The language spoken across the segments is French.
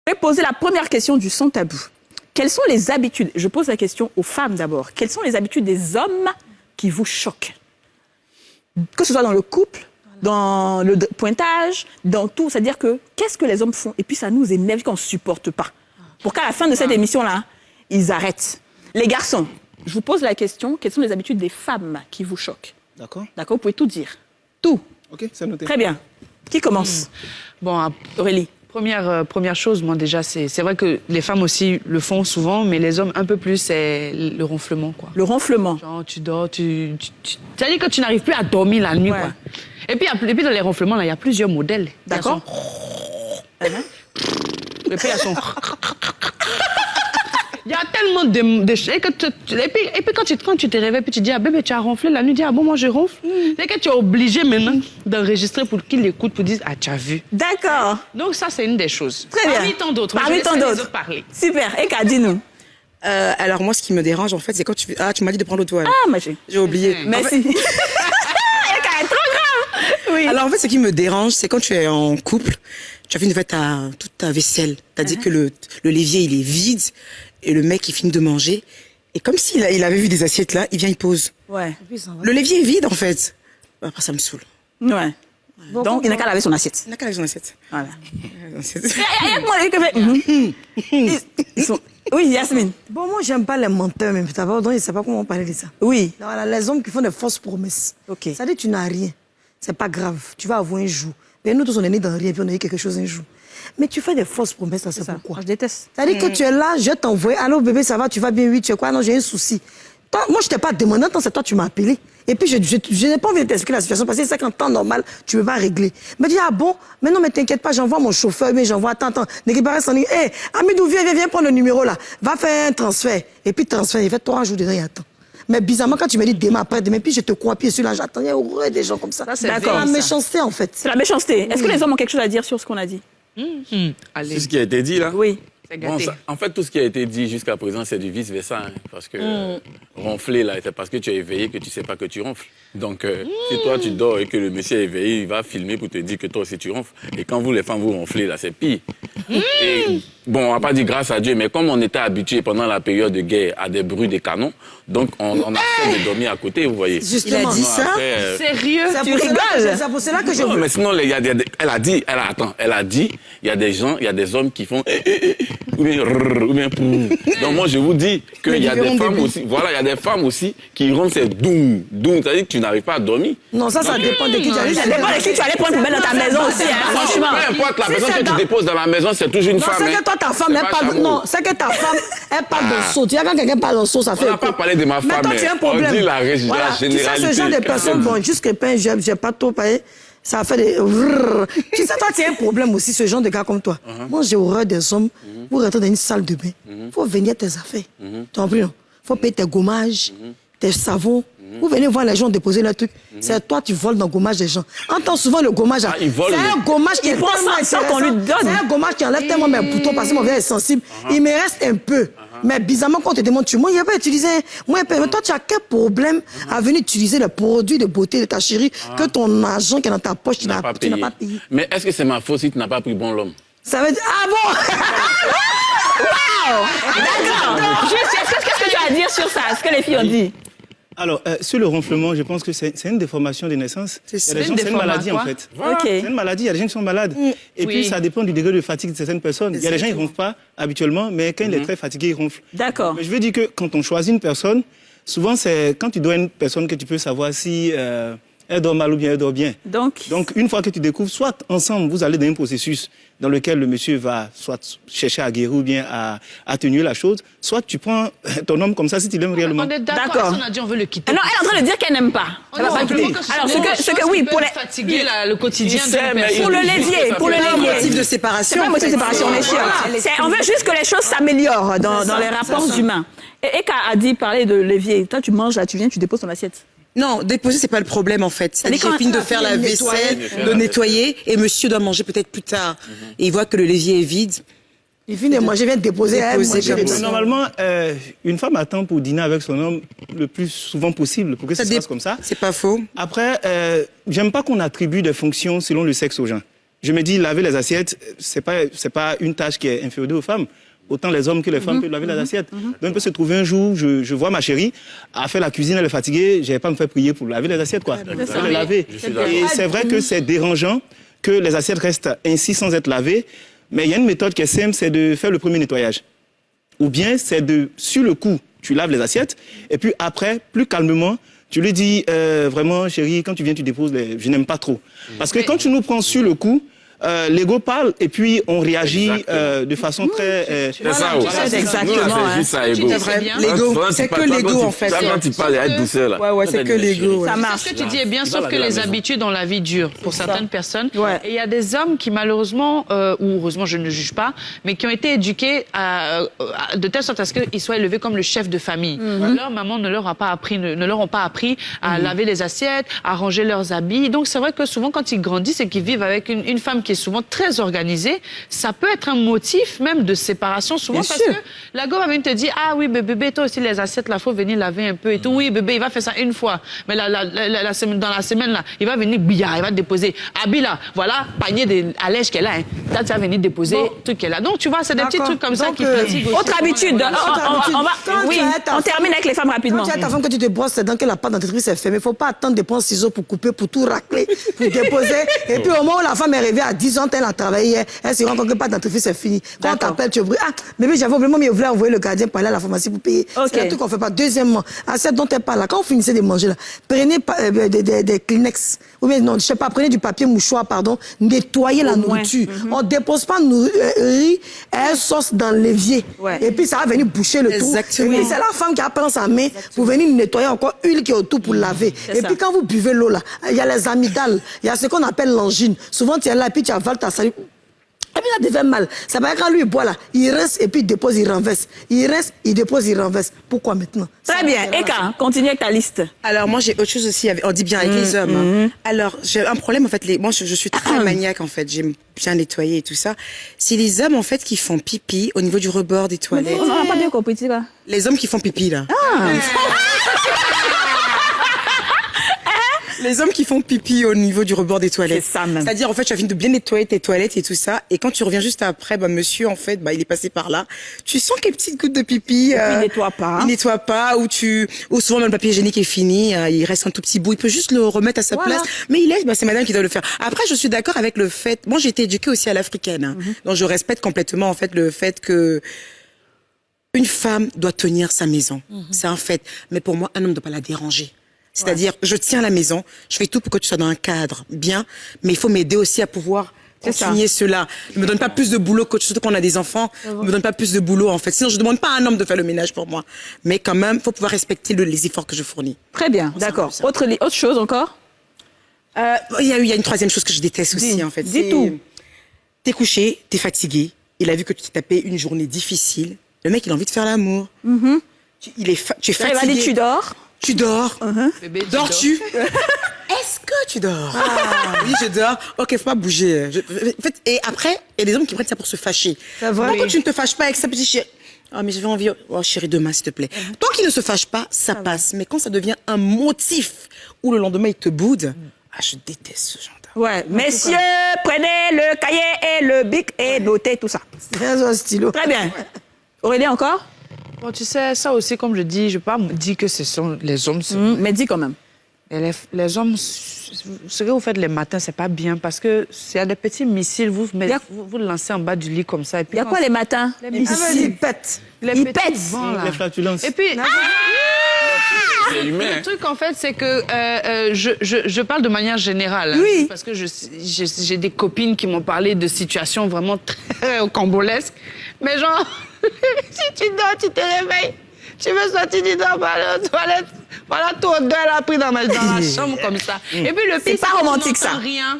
Je vais poser la première question du sans tabou. Quelles sont les habitudes, je pose la question aux femmes d'abord, quelles sont les habitudes des hommes qui vous choquent? Que ce soit dans le couple, dans le pointage, dans tout. C'est-à-dire que, qu'est-ce que les hommes font? Et puis ça nous énerve qu'on ne supporte pas. Pour qu'à la fin de cette émission-là, ils arrêtent. Les garçons, je vous pose la question, quelles sont les habitudes des femmes qui vous choquent? D'accord. D'accord, vous pouvez tout dire. Tout. Ok, c'est noté. Très bien. Qui commence? Bon, Aurélie. première chose, moi déjà, c'est vrai que les femmes aussi le font souvent, mais les hommes un peu plus, c'est le ronflement, quoi. Le ronflement. Genre, tu dors, c'est-à-dire que tu n'arrives plus à dormir la nuit, Ouais. quoi. Et puis dans les ronflements, là, il y a plusieurs modèles. D'accord. Et puis, il y a son... Il y a tellement de choses. Et puis quand tu te réveilles, puis tu dis, ah bébé, tu as ronflé la nuit, tu dis, ah bon, moi je ronfle. C'est que tu es obligé maintenant d'enregistrer pour qu'il écoute, pour dire, ah, tu as vu. D'accord. Donc ça, c'est une des choses. Très bien. Parmi tant d'autres. Parmi tant d'autres. Parler. Super. Et dis-nous. Alors moi, ce qui me dérange, en fait, c'est quand tu... Ah, tu m'as dit de prendre l'eau toile. Ah, ma chérie. J'ai oublié. Merci. Eka est trop grave. Oui. Alors en fait, ce qui me dérange, c'est quand tu es en couple, tu as fini de faire toute ta vaisselle. Tu as dit que le l'évier, il est vide, et le mec, il finit de manger. Et comme s'il il avait vu des assiettes là, il vient, il pose. Ouais. Le l'évier est vide, en fait. Après, ça me saoule. Ouais. Donc, il n'a qu'à laver son assiette. Il n'a qu'à laver son assiette. Voilà. Assiette. Ils sont... Oui, Yasmine. Bon, moi, j'aime pas les menteurs, même. D'abord, donc, je ne sais pas comment on parler de ça. Oui. Donc, voilà, les hommes qui font des fausses promesses. Ok. Ça dit, tu n'as rien. C'est pas grave. Tu vas avoir un jour. Mais nous tous, on est nés dans rien, puis on a eu quelque chose un jour. Mais tu fais des fausses promesses, ça, c'est pourquoi? Moi, je déteste. Ça dit que tu es là, je t'envoie. Allô, bébé, ça va, tu vas bien? Oui, tu es quoi? Non, j'ai un souci. Toi, moi, je t'ai pas demandé, c'est toi, tu m'as appelé. Et puis, je n'ai pas envie de t'expliquer la situation parce que c'est qu'en temps normal, tu ne peux pas régler. Mais dis, ah bon? Mais non, mais t'inquiète pas, j'envoie mon chauffeur, mais j'envoie, attends, n'équipe pas reste en ligne. Hé, Amidou, viens prendre le numéro là. Va faire un transfert. Et puis, transfert, il fait 3 jours dedans, il attend. Mais bizarrement, quand tu me dis demain, après-demain, puis je te crois, puis je suis là, j'attends, il y a horreur des gens comme ça. Ça, c'est D'accord. la vrai, ça. méchanceté, en fait. C'est la méchanceté. Est-ce que les hommes ont quelque chose à dire sur ce qu'on a dit? Allez, C'est ce qui a été dit là. Oui. c'est Bon, gâté. en fait, tout ce qui a été dit jusqu'à présent, c'est du vice-versa. Hein, parce que ronfler, là, c'est parce que tu es éveillé que tu ne sais pas que tu ronfles. Donc, si toi, tu dors et que le monsieur est éveillé, il va filmer pour te dire que toi aussi, tu ronfles. Et quand vous, les femmes, vous ronflez, là, c'est pire. Et, bon, on va pas dire grâce à Dieu, mais comme on était habitué pendant la période de guerre à des bruits des canons, donc on a fait de dormir à côté, vous voyez. Justement. Il a dit Sinon, ça après, Sérieux? C'est pour cela que je... non, mais sinon, il y a elle a dit, il y a des gens, il y a des hommes qui font ou bien pou. Donc moi, je vous dis qu'il y a des femmes aussi, voilà, il y a des femmes aussi qui ronflent, c'est doum, doum, c'est-à-dire que tu n'arrives pas à dormir. Non, ça dépend de qui tu as dit. Ça dépend de qui tu allais prendre poubelle dans ta maison aussi, hein, franchement. Peu importe la Si personne c'est que tu dans- déposes dans la maison, c'est toujours une Non, femme. c'est hein. que toi, ta femme, C'est elle pas parle... Chameau. Non, c'est que ta femme, elle parle d'un saut. Tu vois, quand quelqu'un parle d'un saut, ça fait... On n'a pas parlé de ma femme, Mais toi, tu as un mais problème. on dit la Tu sais, généralité. ce genre de personnes, bon, jusqu'à peine, j'ai pas trop parlé. Ça fait des... Tu sais, toi, tu as un problème aussi, ce genre de gars comme toi. Moi, j'ai horreur des hommes. Vous rentrez dans une salle de bain. Faut venir tes affaires. Tu as compris, non? Faut payer tes gommages, tes savons. Vous venez voir les gens déposer leurs trucs. C'est toi, tu voles dans le gommage des gens. Entends souvent le gommage. Ah, ils volent, C'est un oui. gommage qui Il est prend tellement ça sans qu'on lui intéressant. donne. C'est un gommage qui enlève tellement mes boutons parce que mon verre est sensible. Il me reste un peu. Mais bizarrement, quand on te demande, moi, il n'y a pas utilisé. Mais toi, tu as quel problème à venir utiliser le produit de beauté de ta chérie que ton argent qui est dans ta poche, tu n'as pas payé. Mais est-ce que c'est ma faute si tu n'as pas pris bon l'homme? Ça veut dire. Ah bon? D'accord. Juste, qu'est-ce que tu as à dire sur ça? Ce que les filles ont dit? Alors, sur le ronflement, je pense que c'est une déformation de naissance. C'est ça. Il y a des gens, c'est une maladie, en fait. Ok. C'est une maladie, il y a des gens qui sont malades. Et puis, Oui. ça dépend du degré de fatigue de certaines personnes. Il y a des gens qui ne ronflent pas habituellement, mais quand il est très fatigué, ils ronflent. D'accord. Mais je veux dire que quand on choisit une personne, souvent, c'est quand tu dois une personne que tu peux savoir si elle dort mal ou bien elle dort bien. Donc, Une fois que tu découvres, soit ensemble, vous allez dans un processus dans lequel le monsieur va soit chercher à guérir ou bien à atténuer la chose, soit tu prends ton homme comme ça si tu l'aimes réellement. On est D'accord. d'accord. On a dit on veut le quitter. non, elle est en train de dire qu'elle n'aime pas. On Elle va est pas simplement quitter. que Alors, ce sont des oui, choses qui pour peuvent les... fatiguer le quotidien Il de sait, mais personne. Pour le levier, pour le C'est un levier. motif de C'est séparation. pas un motif de séparation, on est sûr. Voilà. On veut juste que les choses s'améliorent dans les rapports humains. Et Eka a dit, parler de levier. Toi, tu manges là, tu viens, tu déposes ton assiette. Non, déposer, c'est pas le problème, en fait. C'est-à-dire quand qu'il finit de la faire fille la nettoie, vaisselle, de nettoyer, et monsieur doit manger peut-être plus tard. Et il voit que le levier est vide. Il finit de manger, je viens de déposer. Déposer elle, comme manger. ça. Normalement, une femme attend pour dîner avec son homme le plus souvent possible pour que ça se passe comme ça. C'est pas faux. Après, j'aime pas qu'on attribue des fonctions selon le sexe aux gens. je me dis, laver les assiettes, c'est pas une tâche qui est inférieure aux femmes. Autant les hommes que les femmes peuvent laver les assiettes. Donc, on peut se trouver un jour, je vois ma chérie, à faire la cuisine, elle est fatiguée, je vais pas me faire prier pour laver les assiettes, quoi. Je vais les laver. Et c'est vrai que c'est dérangeant que les assiettes restent ainsi sans être lavées, mais il y a une méthode qui est simple, c'est de faire le premier nettoyage. Ou bien, c'est sur le coup, tu laves les assiettes, et puis après, plus calmement, tu lui dis, vraiment, chérie, quand tu viens, tu déposes je n'aime pas trop. Parce que quand tu nous prends sur le coup, l'ego parle et puis on réagit de façon très... C'est ça, c'est exactement, c'est juste ça, ego. L'ego, c'est que l'ego en fait. Quand tu parles, il y a douceur là. Ouais, c'est que l'ego. Ça marche. Ce que tu dis est bien, sauf que les habitudes dans la vie durent pour certaines personnes. Ouais. Et il y a des hommes qui malheureusement, ou heureusement je ne juge pas, mais qui ont été éduqués de telle sorte à ce qu'ils soient élevés comme le chef de famille. Leur maman ne leur a pas appris, ne leur ont pas appris à laver les assiettes, à ranger leurs habits. Donc c'est vrai que souvent quand ils grandissent et qu'ils vivent avec une femme qui est souvent très organisée, ça peut être un motif même de séparation souvent Bien parce sûr. que la go va venir te dire ah oui bébé toi aussi les assiettes là faut venir laver un peu et tout. Oui bébé il va faire ça une fois mais dans la semaine là il va venir billard il va te déposer habit là voilà panier de allège qu'elle a hein. Là tu vas venir déposer truc qu'elle a donc tu vois c'est des petits D'accord. trucs comme ça Donc, qui fatiguent aussi. Autre habitude. On va, Quand oui, tu as ta on termine avec les femmes rapidement. Quand tu as ta femme, que tu te brosses, c'est dans que la pâte dentifrice est fermée. Il ne faut pas attendre de prendre ciseaux pour couper, pour tout racler, pour déposer. Et puis au moment où la femme est réveillée à 10 ans, elle a travaillé, elle se rend compte que la pâte dentifrice est finie. Quand on D'accord. t'appelle, tu brûles. Ah, bébé, j'avais vraiment mieux voulu envoyer le gardien pour aller à la pharmacie pour payer. Ok. C'est un truc qu'on ne fait pas. Deuxièmement, à cette dont elle parle là, quand vous finissez de manger là, prenez des Kleenex. Ou bien, non, je sais pas, prenez du papier mouchoir, pardon, nettoyez la moins. nourriture. On ne dépose pas riz et sauce dans l'évier. Ouais. Et puis ça va venir boucher le trou. Exactement. Et puis c'est la femme qui prend sa main pour venir nettoyer encore huile qui est autour pour laver. Et ça. puis quand vous buvez l'eau là, il y a les amygdales, il y a ce qu'on appelle l'angine. Souvent tu es là et puis tu avales ta salive. Et puis ça devient mal. Ça va quand lui il boit là, il reste et puis il dépose, il renverse. Il reste, il dépose, il renverse. Pourquoi maintenant? Très bien. Eka, continue avec ta liste. Alors moi j'ai autre chose aussi, on dit bien avec les hommes. Hein. Alors j'ai un problème en fait, moi je suis très maniaque en fait, j'aime bien nettoyer et tout ça. C'est les hommes en fait qui font pipi au niveau du rebord des toilettes. On n'a pas bien compris, tu vois. Les hommes qui font pipi là. Les hommes qui font pipi au niveau du rebord des toilettes. C'est ça même. C'est-à-dire, en fait, tu as fini de bien nettoyer tes toilettes et tout ça. Et quand tu reviens juste après, monsieur, en fait, il est passé par là. Tu sens quelques petites gouttes de pipi. il nettoie pas. Il nettoie pas. Ou souvent, même le papier hygiénique est fini. Il reste un tout petit bout. Il peut juste le remettre à sa place. Mais il laisse, c'est madame qui doit le faire. Après, je suis d'accord avec le fait, moi, j'ai été éduquée aussi à l'africaine. Hein. Donc, je respecte complètement, en fait, le fait que une femme doit tenir sa maison. C'est un fait. Mais pour moi, un homme ne doit pas la déranger. C'est-à-dire, je tiens la maison, je fais tout pour que tu sois dans un cadre bien, mais il faut m'aider aussi à pouvoir continuer cela. Ne me donne pas plus de boulot, surtout quand on a des enfants, ne me donne pas plus de boulot en fait. Sinon, je ne demande pas à un homme de faire le ménage pour moi. Mais quand même, il faut pouvoir respecter les efforts que je fournis. Très bien, d'accord. Autre chose encore? Il y a une troisième chose que je déteste aussi en fait. Dis tout. T'es couché, t'es fatigué, il a vu que tu t'es tapé une journée difficile, le mec il a envie de faire l'amour. Tu es fatigué. Il va dire tu dors. Tu dors. Bébé, tu Dors-tu Est-ce que tu dors Oui, je dors. Ok, faut pas bouger. En fait, et après, il y a des hommes qui prennent ça pour se fâcher. Pourquoi tu ne te fâches pas avec sa petite chérie? Oh, mais j'avais envie. Oh, chérie, demain, s'il te plaît. Tant qu'il ne se fâche pas, ça passe. Mais quand ça devient un motif où le lendemain, il te boude, je déteste ce genre d'homme. Ouais. Messieurs, prenez le cahier et le bic et notez tout ça. C'est un stylo. Très bien. Aurélie encore? Bon, tu sais, ça aussi, comme je dis, je ne vais pas dire que ce sont les hommes. Mais dis quand même. Et les hommes, ce que vous faites les matins, c'est pas bien parce que s'il y a des petits missiles, vous le lancez en bas du lit comme ça. Il y a quoi les matins? Les Il missiles. pète. Il pète. Les flatulences. Et puis, C'est humain. le truc en fait, c'est que je parle de manière générale. Hein, Oui. parce que j'ai des copines qui m'ont parlé de situations vraiment très cambolesques. Mais genre, si tu dors, tu te réveilles. Tu veux sortir du dors, aller aux toilettes. Voilà, tout odeur a pris dans la chambre comme ça. Et puis le pire, C'est pas romantique, ça. Rien.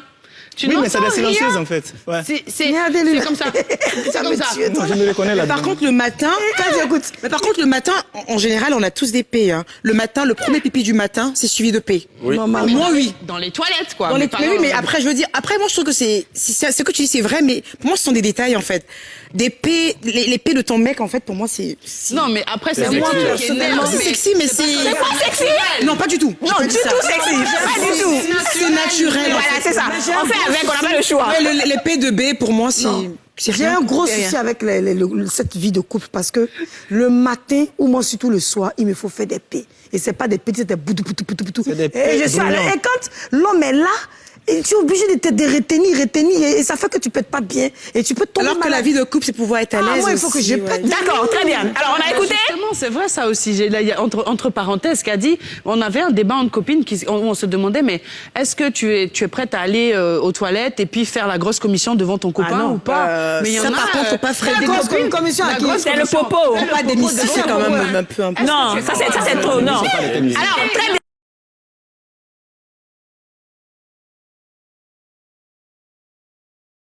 Tu Oui, mais c'est n'entends des silencieuses rien. en fait. Ouais. C'est Regardez-le. comme ça. C'est comme ça. Moi, je me reconnais Par là-dedans. contre, le matin, mais par contre, le matin, en général, on a tous des P. Hein. Le matin, le premier pipi du matin, c'est suivi de P. Oui. Moi, oui. Dans les toilettes, quoi. Dans les... pas Mais oui, dans- mais après, je veux dire, après, moi, je trouve que ce que tu dis, c'est vrai, mais pour moi, ce sont des détails, en fait. Des P, les P de ton mec, en fait, pour moi, c'est... Non, mais après, c'est sexy. moi qui personnellement, énerve, c'est sexy, mais c'est... C'est pas sexy. Non, pas du tout. Non, du tout sexy. Pas du tout. C'est naturel. en Voilà, fait. c'est ça. En fait, avec, on n'a pas le choix. Ouais, les P2B, pour moi, c'est J'ai un gros souci avec cette vie de couple parce que le matin ou moi surtout le soir, il me faut faire des P. Et c'est pas des petits, c'est des boutou. C'est des Et P je suis brûlants. et quand l'homme est là, et tu es obligé de retenir, et ça fait que tu pètes pas bien. Et tu peux tomber Alors que la vie de couple, c'est pouvoir être à l'aise. moi, il faut que je aussi, pète. D'accord, très bien. Alors, on a écouté. Justement, c'est vrai ça aussi. Là, il y a entre parenthèses, qu'a dit, on avait un débat entre copines où on se demandait, mais est-ce que tu es prête à aller aux toilettes et puis faire la grosse commission devant ton copain non. ou pas? Mais il y ça, en par a, contre, faut pas faire des grosse commission à qui? C'est le popo. Faut pas démystifier quand même un peu. Non, ça c'est trop, non. Alors, très bien.